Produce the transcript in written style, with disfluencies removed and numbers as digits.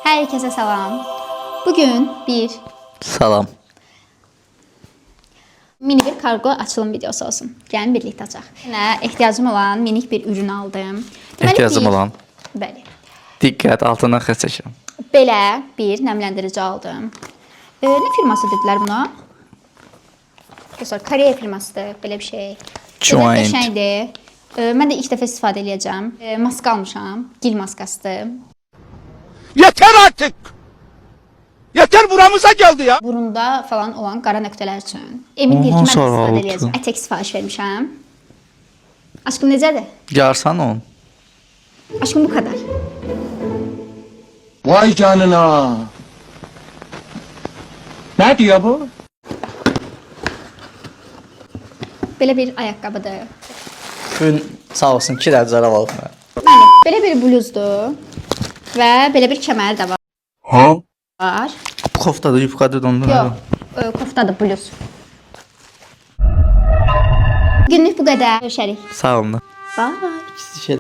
Herkese salam. Bugün bir Salam. mini bir kargo açılım videosu olsun. Gəlin birlikte açaq. Yine ihtiyacım olan minik bir ürün aldım. Deməli, Ehtiyacım olan. Bəli. Diqqət, altından xətt çəkirəm. Belə bir nəmləndirici aldım. Ne firması dedilər buna? Dostlar, Koreya firmasıdır, belə bir şey. Joint. Qəşəngdir. Mən də ilk dəfə istifadə edəcəm. Maska almışam, gil maskasıdır. Yeter artık! Yeter buramıza geldi ya! Burunda falan olan qara nöqtələr üçün. Emin deyil ki, Ondan mən də sonra istifadə oldu. edəcəm. Ətək sifariş vermişəm. Aşkım necədir? Yarsan on. Aşkım bu kadar. Vay canına! Ne diyor bu? Belə bir ayaqqabıdır. Gün sağ olsun 2 dərəcə zərər alıb mənə. Bəli, belə bir bluzdur. Və belə bir kəməri də Ha? var. Koftadır, yufqadır ondan. Yox, koftadır, bluz. Günlük bu qədər. Görüşərik. Sağ olun. Bye. Şey